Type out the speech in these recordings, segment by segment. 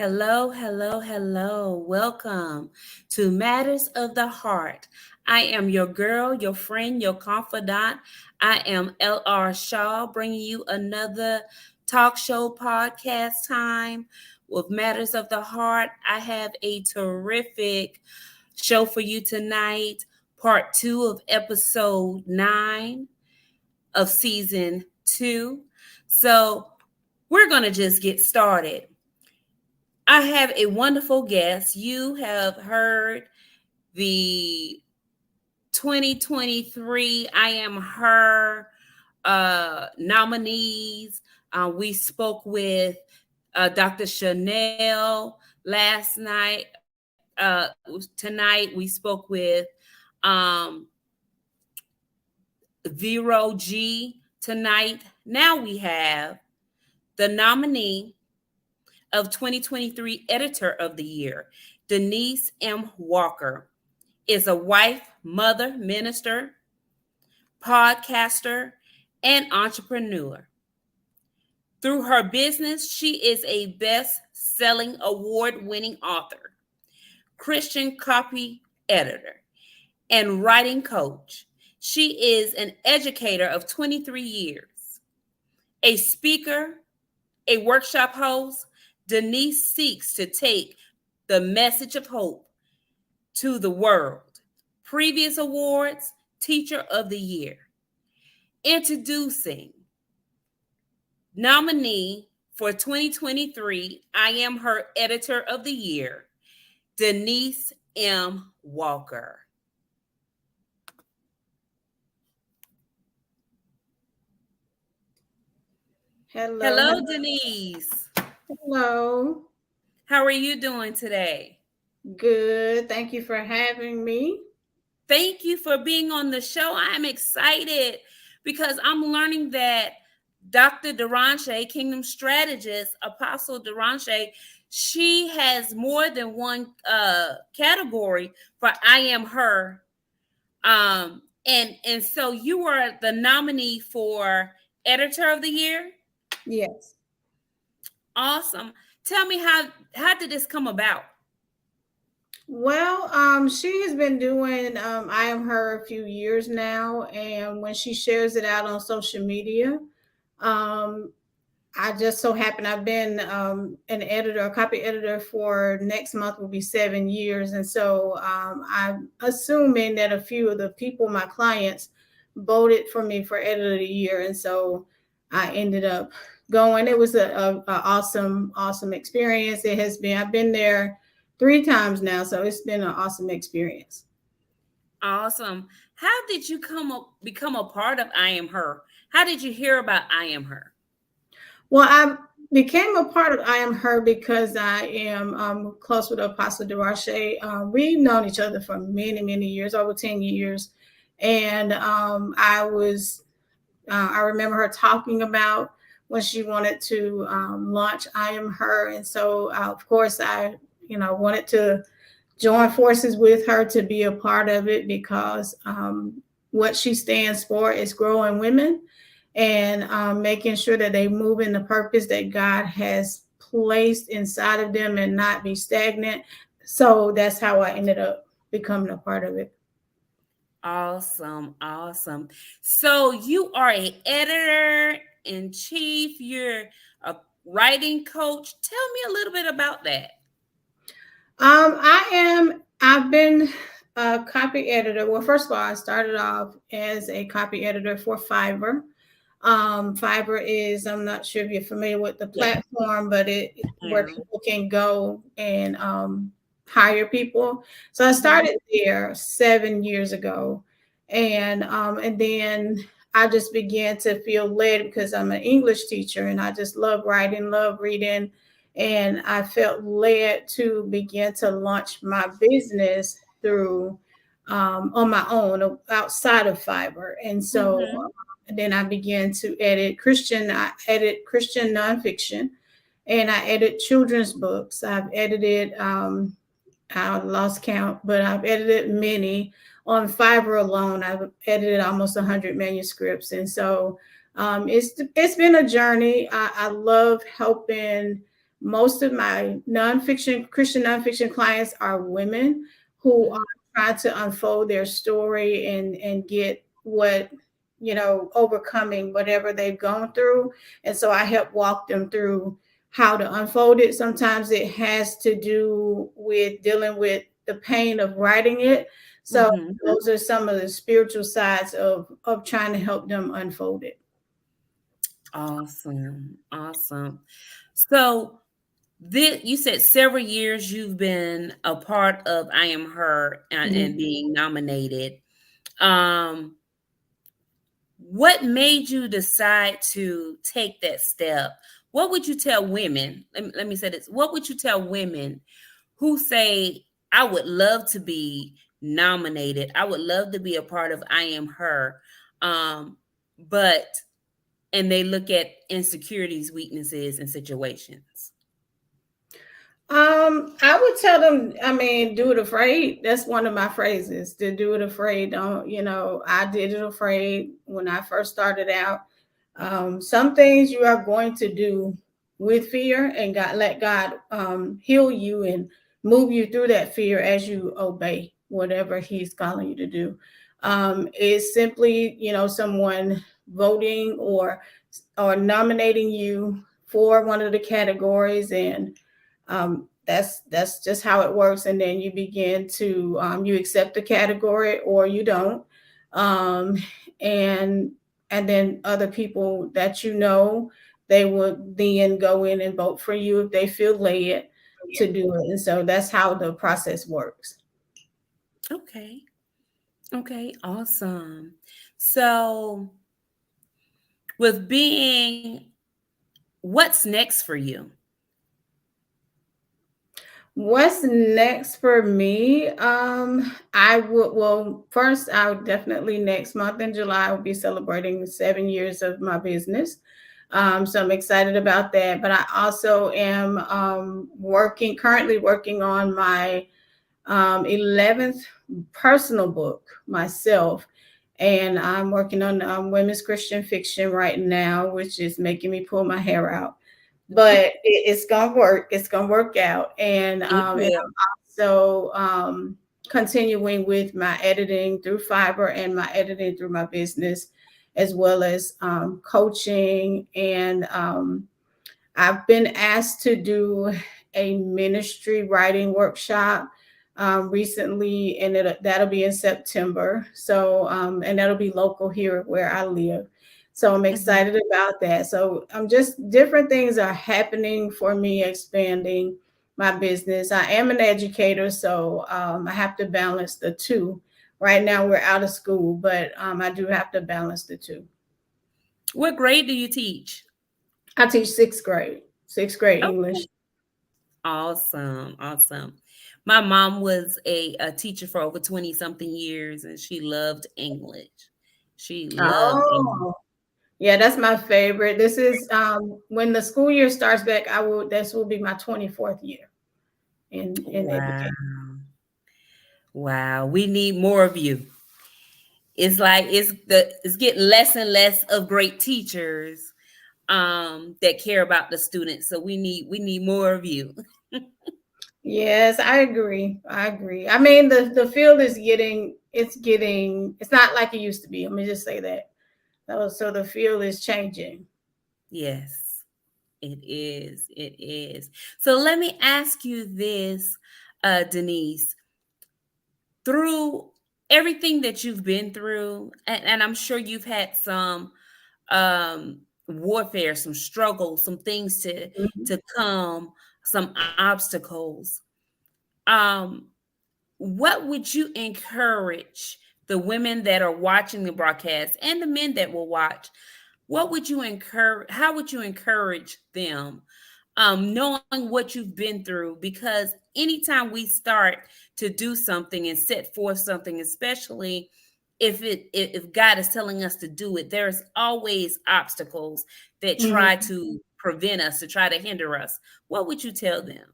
Hello, hello, hello. Welcome to Matters of the Heart. I am your girl, your friend, your confidant. I am LR Shaw, bringing you another talk show podcast time with Matters of the Heart. I have a terrific show for you tonight, part 2 of episode 9 of season 2. So, we're going to just get started. I have a wonderful guest. You have heard the 2023 I Am Her nominees. We spoke with Dr. Chanel last night. Tonight we spoke with um, Vero G. Tonight, now we have the nominee of 2023 Editor of the Year, Denise M. Walker, is a wife, mother, minister, podcaster, and entrepreneur. Through her business, she is a best-selling award-winning author, Christian copy editor, and writing coach. She is an educator of 23 years, a speaker, a workshop host. Denise seeks to take the message of hope to the world. Previous awards, Teacher of the Year. Introducing nominee for 2023, I Am Her Editor of the Year, Denise M. Walker. Hello, Denise. Hello. How are you doing today? Good. Thank you for having me. Thank you for being on the show. I am excited because I'm learning that Dr. Deranche, Kingdom Strategist, Apostle Deranche, she has more than one category for I Am Her. And so you were the nominee for Editor of the Year? Yes. Awesome. Tell me how did this come about? Well, she has been doing I Am Her a few years now, and when she shares it out on social media, um, I just so happen I've been an editor, a copy editor for next month will be 7 years, and so I'm assuming that a few of the people, my clients, voted for me for editor of the year, and so I ended up going. It was a awesome experience. It has been. I've been there 3 times now, so it's been an awesome experience. Awesome. How did you become a part of I Am Her? How did you hear about I Am Her? Well, I became a part of I Am Her because I am close with Apostle Durache. We've known each other for many years, over 10 years. And I remember her talking about when she wanted to launch I Am Her. And so, of course, I wanted to join forces with her to be a part of it because what she stands for is growing women and making sure that they move in the purpose that God has placed inside of them and not be stagnant. So that's how I ended up becoming a part of it. Awesome. So you are an editor in chief. You're a writing coach. Tell me a little bit about that. I've been a copy editor. Well, first of all, I started off as a copy editor for Fiverr. Fiverr is, I'm not sure if you're familiar with the platform, but where people can go and hire people. So I started there 7 years ago. And then I just began to feel led because I'm an English teacher and I just love writing, love reading. And I felt led to begin to launch my business through on my own outside of Fiverr. And so then I began to edit Christian. I edit Christian nonfiction, and I edit children's books. I've edited, I lost count, but I've edited many. On Fiverr alone, I've edited almost 100 manuscripts, and so it's been a journey. I love helping most of my nonfiction, Christian nonfiction clients are women who are Mhm. trying to unfold their story and get what, overcoming whatever they've gone through. And so I help walk them through how to unfold it. Sometimes it has to do with dealing with the pain of writing it. So Mhm. those are some of the spiritual sides of trying to help them unfold it. Awesome. Awesome. So this, you said several years you've been a part of I Am Her and Mhm. being nominated. Um, what made you decide to take that step? What would you tell women? Let me say this. What would you tell women who say, I would love to be nominated. I would love to be a part of I Am Her. Um, but and they look at insecurities, weaknesses, and situations. I would tell them, I mean, do it afraid. That's one of my phrases, to do it afraid. Don't, I did it afraid when I first started out. Some things you are going to do with fear, and let God heal you and move you through that fear as you obey whatever He's calling you to do. It's simply, someone voting or nominating you for one of the categories, and that's just how it works. And then you begin to you accept the category or you don't, um, and then other people that they would then go in and vote for you if they feel led to do it. And so that's how the process works. Okay. Okay. Awesome. So, with being, what's next for you? What's next for me? I would, well, first, I would definitely next month in July, I will be celebrating 7 years of my business. So I'm excited about that. But I also am currently working on my 11th personal book myself. And I'm working on women's Christian fiction right now, which is making me pull my hair out. But it's gonna work. It's gonna work out. It And will. I'm also continuing with my editing through Fiverr and my editing through my business, as well as coaching. And I've been asked to do a ministry writing workshop recently, and that'll be in September. So, and that'll be local here where I live. So I'm Mhm. excited about that. So I'm just different things are happening for me, expanding my business. I am an educator, so I have to balance the two. Right now we're out of school, but I do have to balance the two. What grade do you teach? I teach sixth grade Okay. English. Awesome. Awesome. My mom was a teacher for over 20 something years and she loved English. She loved English. Oh, yeah, that's my favorite. This is when the school year starts back, this will be my 24th year in Wow. education. Wow. We need more of you. It's like it's getting less and less of great teachers that care about the students. So we need more of you. Yes, I agree. I agree. I mean, the field is it's not like it used to be. Let me just say that. So the field is changing. Yes, it is. It is. So let me ask you this, Denise. Through everything that you've been through, and I'm sure you've had some warfare, some struggles, some things Mhm. to come, some obstacles. Um, what would you encourage the women that are watching the broadcast and the men that will watch? What would you encourage? How would you encourage them, knowing what you've been through? Because anytime we start to do something and set forth something, especially if God is telling us to do it, there's always obstacles that try Mhm. to prevent us, to try to hinder us. What would you tell them?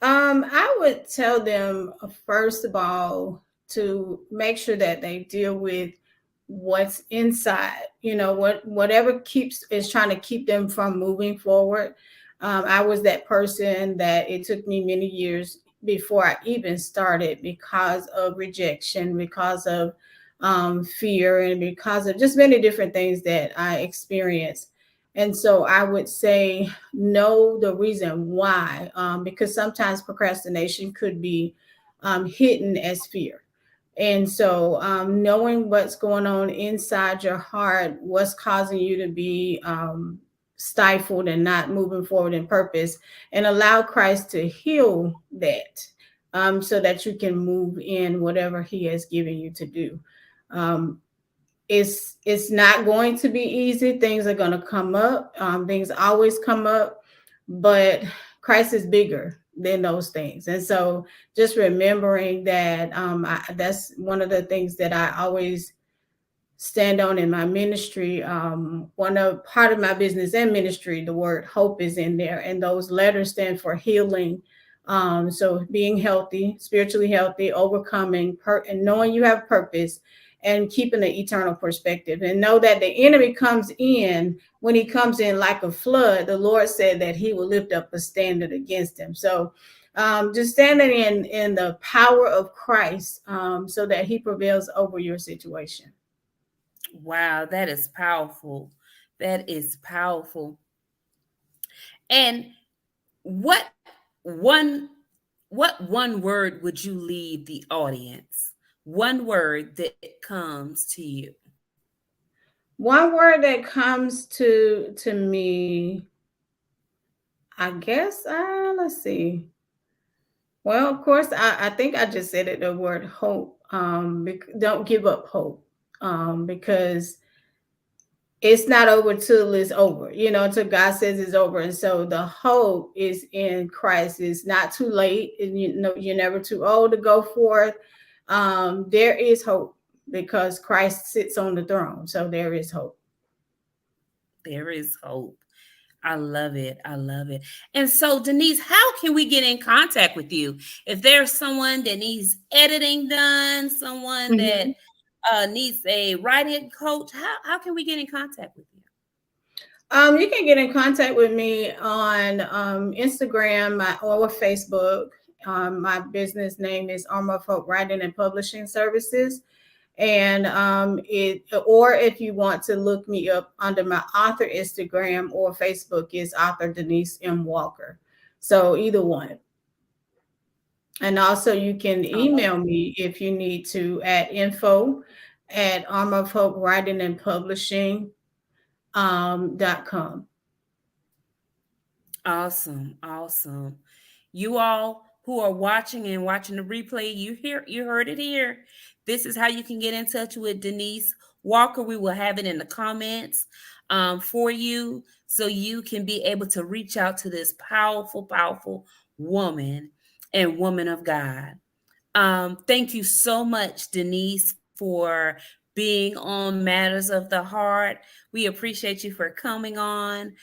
I would tell them, first of all, to make sure that they deal with what's inside. Whatever keeps is trying to keep them from moving forward. I was that person that it took me many years before I even started because of rejection, because of fear, and because of just many different things that I experienced. And so I would say, know the reason why, because sometimes procrastination could be hidden as fear. And so, knowing what's going on inside your heart, what's causing you to be stifled and not moving forward in purpose, and allow Christ to heal that, so that you can move in whatever He has given you to do. Um, it's not going to be easy. Things are going to come up. Things always come up, but Christ is bigger than those things. And so, just remembering that, that's one of the things that I always stand on in my ministry. One of part of my business and ministry, the word hope is in there, and those letters stand for healing. So being healthy, spiritually healthy, overcoming, and knowing you have purpose, and keeping an eternal perspective, and know that the enemy comes in. When he comes in like a flood, the Lord said that He will lift up a standard against him. So just standing in the power of Christ, so that He prevails over your situation. Wow, that is powerful. That is powerful. And what one one word would you leave the audience? One word that comes to you. One word that comes to me, I guess. Let's see. Well, of course, I think I just said it. The word hope. Don't give up hope, because it's not over till it's over. Till God says it's over. And so the hope is in Christ. It's not too late, and you're never too old to go forth. There is hope because Christ sits on the throne. So there is hope. There is hope. I love it. I love it. And so, Denise, how can we get in contact with you? If there's someone that needs editing done, someone that Mhm. needs a writing coach, how can we get in contact with you? You can get in contact with me on Instagram, or Facebook. My business name is Armor of Hope Writing and Publishing Services. And or if you want to look me up under my author Instagram or Facebook, is author Denise M. Walker. So either one. And also you can Oh, email me if you need to at info at Armor of Hope Writing and Publishing .com. awesome. Awesome. You all who are watching the replay, you heard it here. This is how you can get in touch with Denise Walker. We will have it in the comments for you so you can be able to reach out to this powerful, powerful woman and woman of God. Thank you so much, Denise, for being on Matters of the Heart. We appreciate you for coming on.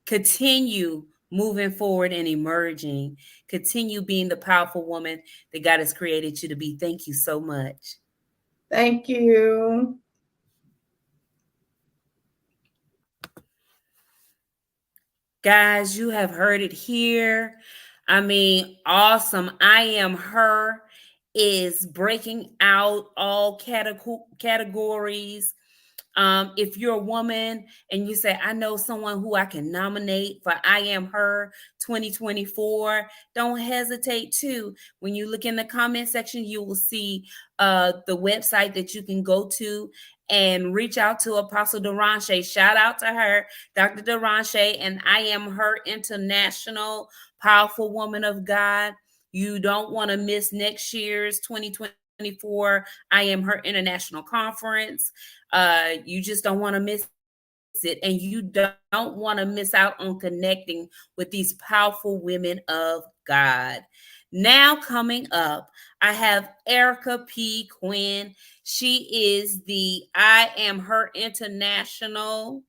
Continue moving forward and emerging. Continue being the powerful woman that God has created you to be. Thank you so much. Thank you. Guys, you have heard it here. I mean, awesome. I am her is breaking out all categories. If you're a woman and you say, I know someone who I can nominate for I Am Her 2024, don't hesitate to. When you look in the comment section, you will see the website that you can go to and reach out to Apostle Deranche. Shout out to her, Dr. Deranche, and I Am Her International, powerful woman of God. You don't want to miss next year's 2024 I Am Her International Conference. You just don't want to miss it, and you don't want to miss out on connecting with these powerful women of God. Now, coming up, I have Erica P. Quinn. She is the I Am Her International.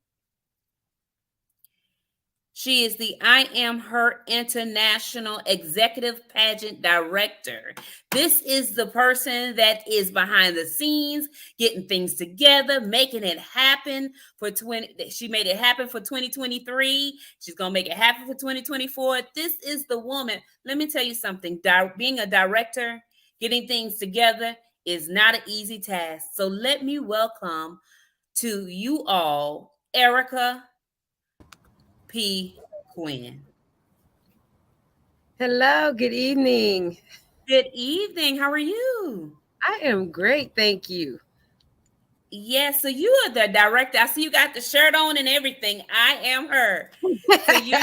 She is the I Am Her International Executive Pageant Director. This is the person that is behind the scenes, getting things together, making it happen for 20. She made it happen for 2023. She's going to make it happen for 2024. This is the woman. Let me tell you something. Being a director, getting things together is not an easy task. So let me welcome to you all Erica P. Quinn. Hello, good evening. Good evening. How are you? I am great, thank you. Yes, so you are the director. I see you got the shirt on and everything. I am her. So you're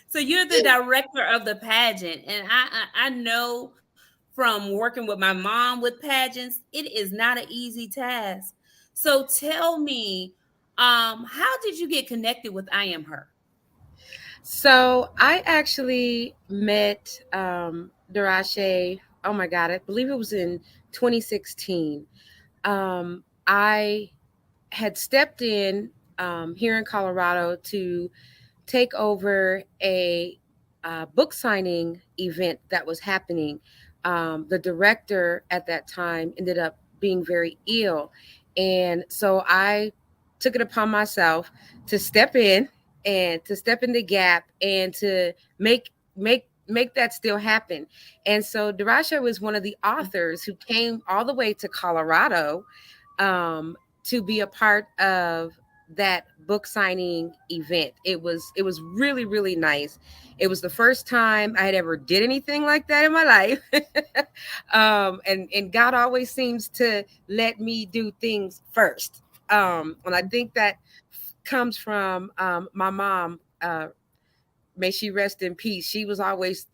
so you're the director of the pageant, and I know from working with my mom with pageants, it is not an easy task. So tell me, how did you get connected with I am her? So I actually met Darashe, oh my God, I believe it was in 2016. I had stepped in here in Colorado to take over a book signing event that was happening. The director at that time ended up being very ill. And so I took it upon myself to step in and to step in the gap and to make that still happen. And so Darasha was one of the authors who came all the way to Colorado to be a part of that book signing event. It was really nice. It was the first time I had ever did anything like that in my life. And God always seems to let me do things first. And I think that comes from my mom. May she rest in peace. She was always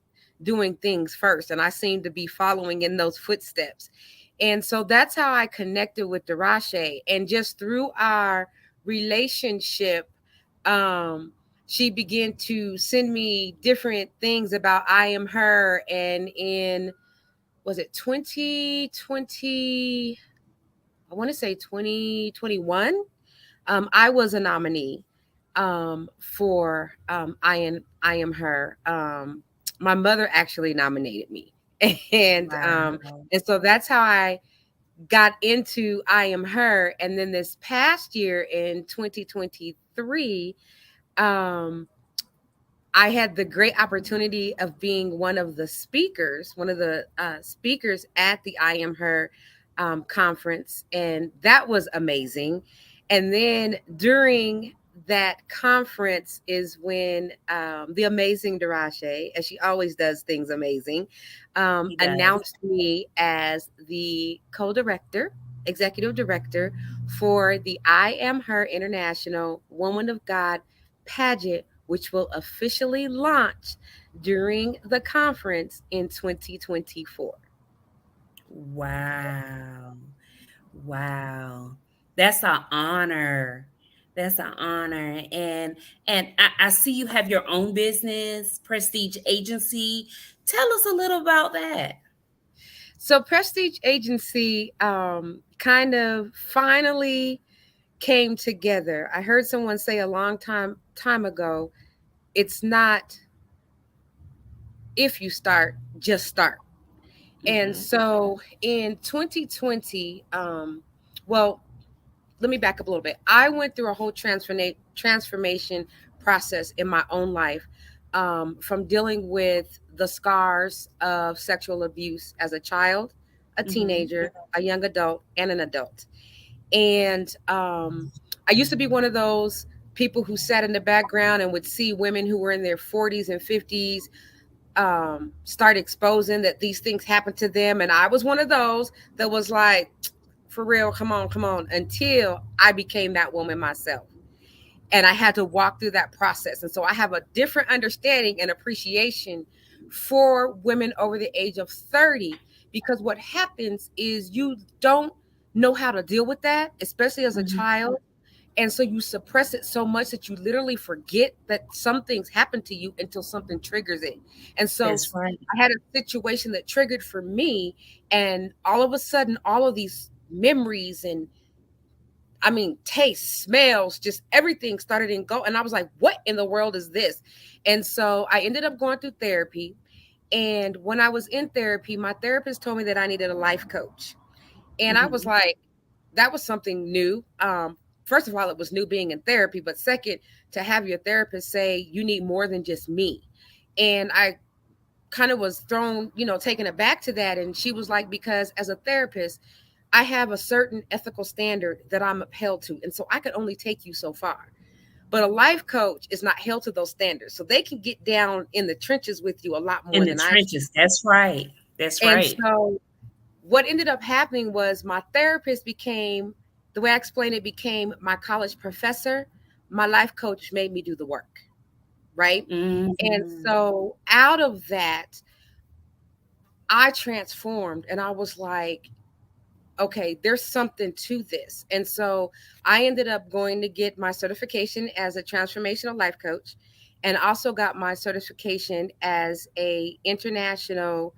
doing things first, and I seem to be following in those footsteps. And so that's how I connected with Darashe. And just through our relationship, um, she began to send me different things about I Am Her. And in, was it 2020? I want to say 2021. I was a nominee for I Am Her. My mother actually nominated me, and um, Wow. and so that's how I got into I Am Her. And then this past year in 2023, um, I had the great opportunity of being one of the speakers at the I Am Her conference, and that was amazing. And then during that conference is when the amazing Darashe, as she always does things amazing, He does. announced me as the co-director, executive director for the I Am Her International Woman of God pageant, which will officially launch during the conference in 2024. Wow. Wow. That's an honor. That's an honor. And I see you have your own business, Prestige Agency. Tell us a little about that. So, Prestige Agency kind of finally came together. I heard someone say a long time ago, it's not if you start, just start. And Hmm. so in 2020, well, let me back up a little bit. I went through a whole transformation process in my own life, from dealing with the scars of sexual abuse as a child, a Hmm. teenager, a young adult, and an adult. And I used to be one of those people who sat in the background and would see women who were in their 40s and 50s start exposing that these things happen to them. And I was one of those that was like, for real, come on, until I became that woman myself. And I had to walk through that process. And so I have a different understanding and appreciation for women over the age of 30, because what happens is you don't know how to deal with that, especially as a Hmm. child. And so you suppress it so much that you literally forget that some things happen to you until something triggers it. And so That's right. I had a situation that triggered for me, and all of a sudden, all of these memories and I mean, taste, smells, just everything started in go. And I was like, what in the world is this? And so I ended up going through therapy. And when I was in therapy, my therapist told me that I needed a life coach. And I was Mhm. like, that was something new. First of all, it was new being in therapy, but second, to have your therapist say you need more than just me. And I kind of was thrown, taken aback to that. And she was like, because as a therapist, I have a certain ethical standard that I'm upheld to. And so I could only take you so far. But a life coach is not held to those standards. So they can get down in the trenches with you a lot more In the than I can. trenches. That's right. That's And right. so what ended up happening was my therapist became, the way I explain it, became my college professor. My life coach made me do the work. Right. And Mhm. so out of that, I transformed and I was like, okay, there's something to this. And so I ended up going to get my certification as a transformational life coach and also got my certification as a international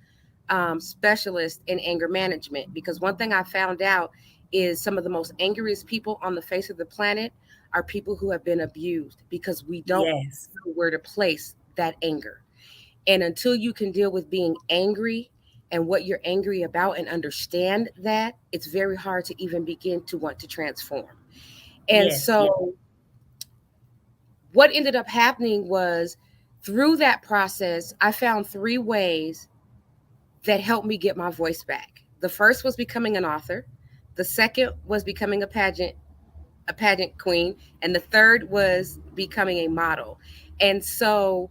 specialist in anger management. Because one thing I found out is some of the most angriest people on the face of the planet are people who have been abused because we don't Yes. know where to place that anger. And until you can deal with being angry and what you're angry about and understand that, it's very hard to even begin to want to transform. And Yes. Yes. so, what ended up happening was through that process, I found three ways that helped me get my voice back. The first was becoming an author, the second was becoming a pageant queen, and the third was becoming a model. And so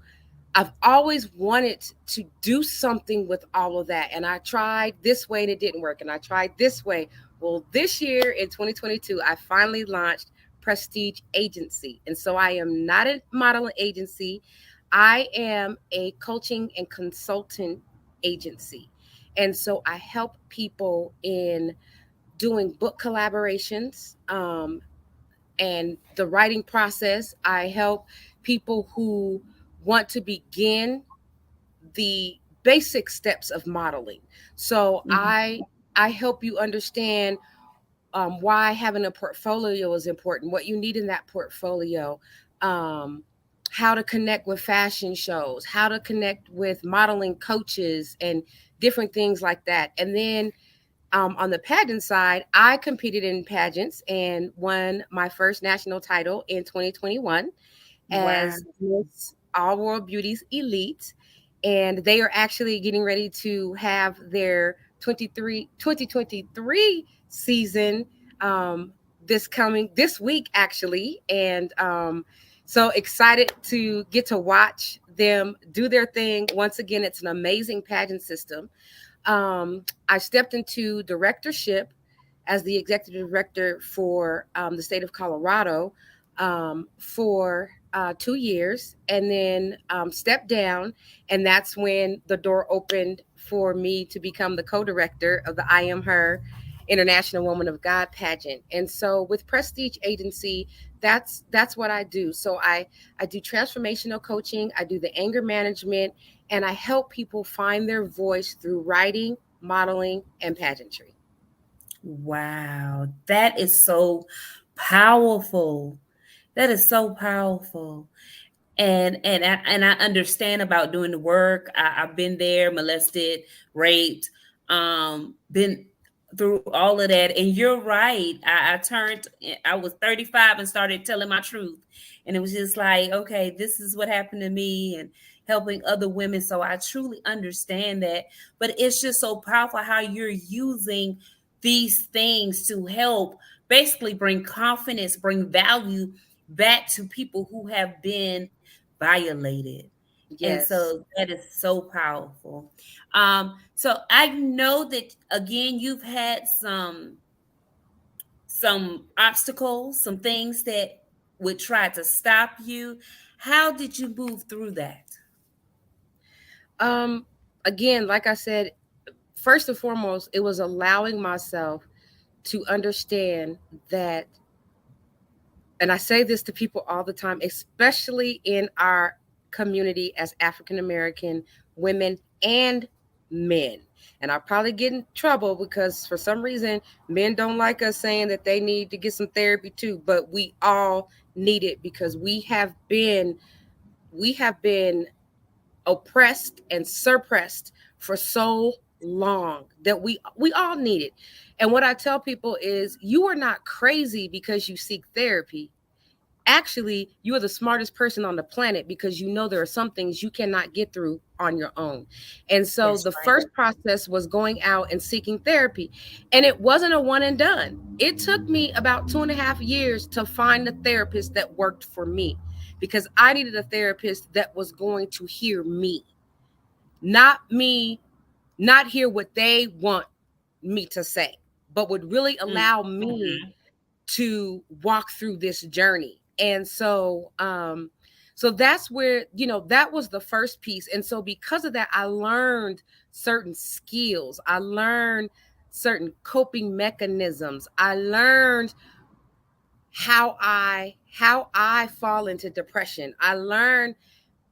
I've always wanted to do something with all of that. And I tried this way and it didn't work. And I tried this way. Well, this year in 2022, I finally launched Prestige Agency. And so I am not a modeling agency, I am a coaching and consultant agency. And so I help people in doing book collaborations, and the writing process. I help people who want to begin the basic steps of modeling. So Mhm. I help you understand why having a portfolio is important, what you need in that portfolio, um, how to connect with fashion shows, how to connect with modeling coaches, and different things like that. And then on the pageant side, I competed in pageants and won my first national title in 2021 Wow. as Miss All World Beauties Elite. And they are actually getting ready to have their 2023 season um, this week, actually. And so excited to get to watch them do their thing. Once again, it's an amazing pageant system. I stepped into directorship as the executive director for the state of Colorado for 2 years, and then stepped down. And that's when the door opened for me to become the co-director of the I Am Her International Woman of God pageant. And so with Prestige Agency, that's what I do. So I do transformational coaching, I do the anger management, and I help people find their voice through writing, modeling, and pageantry. Wow. That is so powerful. That is so powerful. And I understand about doing the work. I've been there, molested, raped, been through all of that. And you're right. I was 35 and started telling my truth. And it was just like, okay, this is what happened to me and helping other women. So I truly understand that. But it's just so powerful how you're using these things to help basically bring confidence, bring value back to people who have been violated. And Yes. so that is so powerful. So I know that again you've had some obstacles, some things that would try to stop you. How did you move through that? Um, Again, like I said, first and foremost, it was allowing myself to understand that, and I say this to people all the time, especially in our community as African American women and men. And I probably get in trouble because for some reason men don't like us saying that they need to get some therapy too, but we all need it because we have been oppressed and suppressed for so long that we all need it. And what I tell people is you are not crazy because you seek therapy. Actually, you are the smartest person on the planet because you know there are some things you cannot get through on your own. And so That's the right. first process was going out and seeking therapy. And it wasn't a one and done. It took me about 2.5 years to find a therapist that worked for me because I needed a therapist that was going to hear me, not hear what they want me to say, but would really allow me Mm-hmm. to walk through this journey. And so that's where, that was the first piece. And so because of that, I learned certain skills. I learned certain coping mechanisms. I learned how I fall into depression. I learned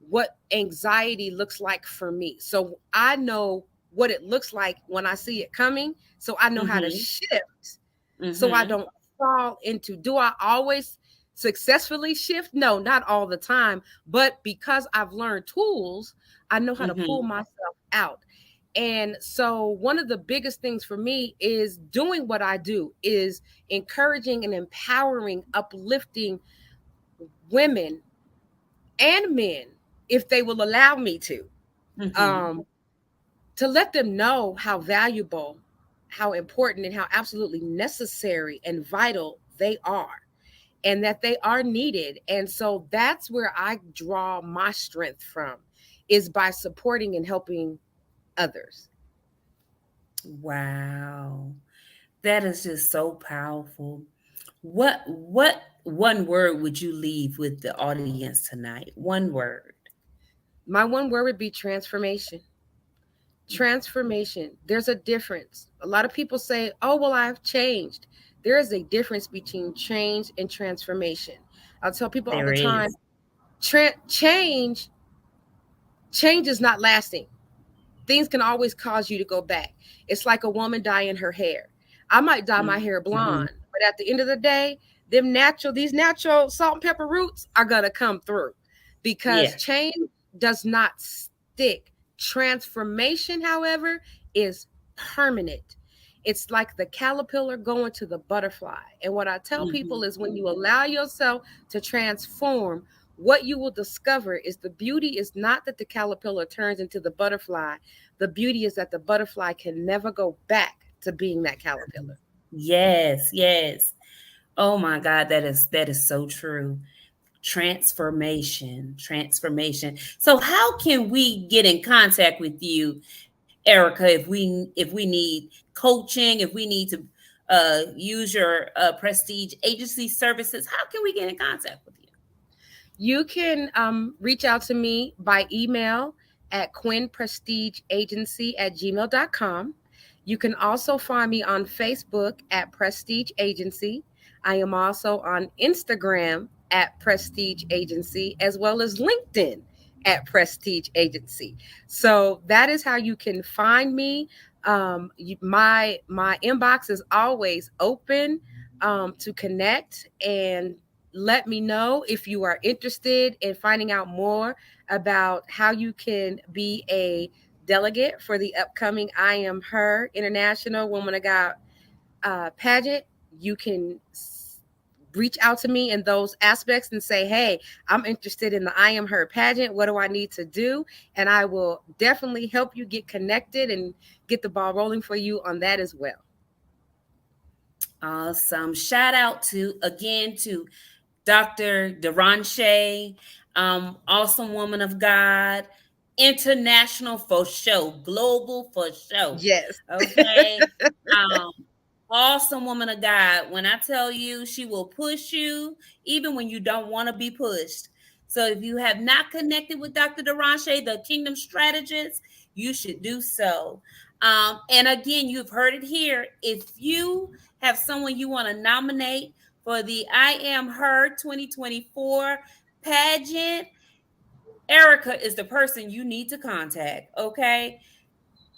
what anxiety looks like for me. So I know what it looks like when I see it coming. So I know how to Mm-hmm. shift so I Mm-hmm. don't fall into. Do I always successfully shift? No, not all the time. But because I've learned tools, I know how to pull Mm-hmm. myself out. And so one of the biggest things for me is doing what I do is encouraging and empowering, uplifting women and men, if they will allow me Mm-hmm. um, to let them know how valuable, how important, and how absolutely necessary and vital they are, and that they are needed. And so that's where I draw my strength from, is by supporting and helping others. Wow. That is just so powerful. What one word would you leave with the audience tonight? One word. My one word would be transformation. Transformation. There's a difference. A lot of people say, oh, well, I've changed. There is a difference between change and transformation. I'll tell people all There the time, is. change is not lasting. Things can always cause you to go back. It's like a woman dyeing her hair. I might dye my hair Mm-hmm. blonde, but at the end of the day, these natural salt and pepper roots are gonna come through because Yeah. change does not stick. Transformation, however, is permanent. It's like the caterpillar going to the butterfly. And what I tell Mm-hmm. people is when you allow yourself to transform, what you will discover is the beauty is not that the caterpillar turns into the butterfly. The beauty is that the butterfly can never go back to being that caterpillar. Yes, yes. Oh my God, that is so true. Transformation, transformation. So how can we get in contact with you, Erica, if we need coaching, if we need to use your prestige agency services? How can we get in contact with you? You can reach out to me by email at quinnprestigeagency@gmail.com. You can also find me on Facebook at Prestige Agency. I am also on Instagram at Prestige Agency, as well as LinkedIn at Prestige Agency. So that is how you can find me. My inbox is always open to connect and let me know if you are interested in finding out more about how you can be a delegate for the upcoming I Am Her International Woman of God pageant. You can reach out to me in those aspects and say, hey, I'm interested in the I Am Her pageant. What do I need to do? And I will definitely help you get connected and get the ball rolling for you on that as well. Awesome. Shout out to again to Dr. Deranche, awesome woman of God, international for show, global for show. Yes. Okay. Um, awesome woman of God. When I tell you, she will push you even when you don't want to be pushed. So if you have not connected with Dr. Deranche, the Kingdom Strategist, you should do so. And again, you've heard it here. If you have someone you want to nominate for the I Am Her 2024 pageant, Erica is the person you need to contact. Okay.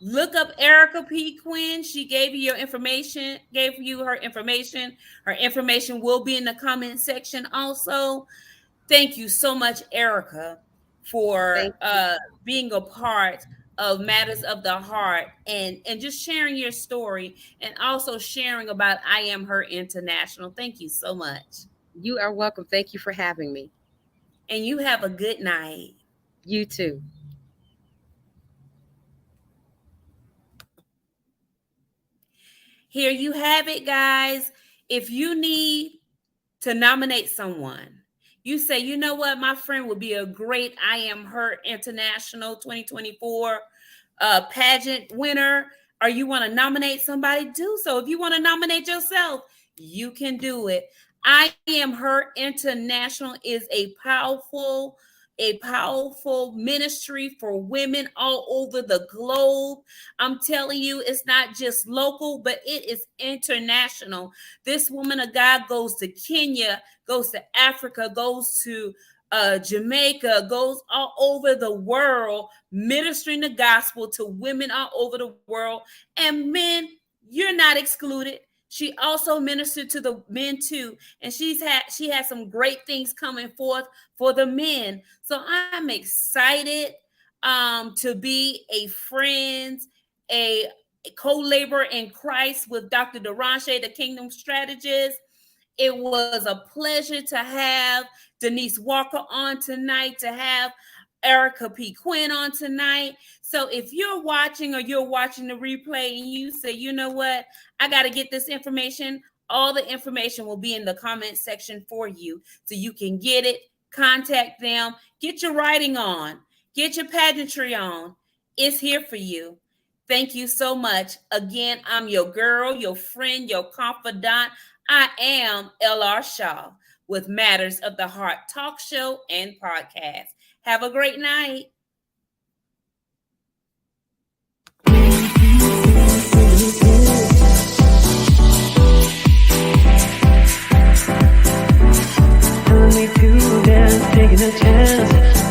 Look up Erica P. Quinn. She gave you your information, gave you her information. Her information will be in the comment section also. Thank you so much, Erica, for Thank you. being a part of Matters of the Heart, and just sharing your story, and also sharing about I Am Her International. Thank you so much. You are welcome. Thank you for having me. And you have a good night. You too. Here you have it, guys. If you need to nominate someone, you say, you know what, my friend would be a great I Am Her International 2024 pageant winner, or you want to nominate somebody, do so. If you want to nominate yourself, you can do it. I Am Her International is a powerful ministry for women all over the globe. I'm telling you, it's not just local, but it is international. This woman of God goes to Kenya, goes to Africa, goes to Jamaica, goes all over the world, ministering the gospel to women all over the world. And men, you're not excluded. She also ministered to the men too, and she has some great things coming forth for the men. So I'm excited to be a friend, a co-laborer in Christ with Dr. Deranche, the Kingdom Strategist. It was a pleasure to have Denise Walker on tonight, to have Erica P. Quinn on tonight. So if you're watching, or you're watching the replay, and you say, you know what, I got to get this information, all the information will be in the comment section for you. So you can get it, contact them, get your writing on, get your pageantry on. It's here for you. Thank you so much. Again, I'm your girl, your friend, your confidant. I am LR Shaw with Matters of the Heart talk show and podcast. Have a great night. Taking a chance.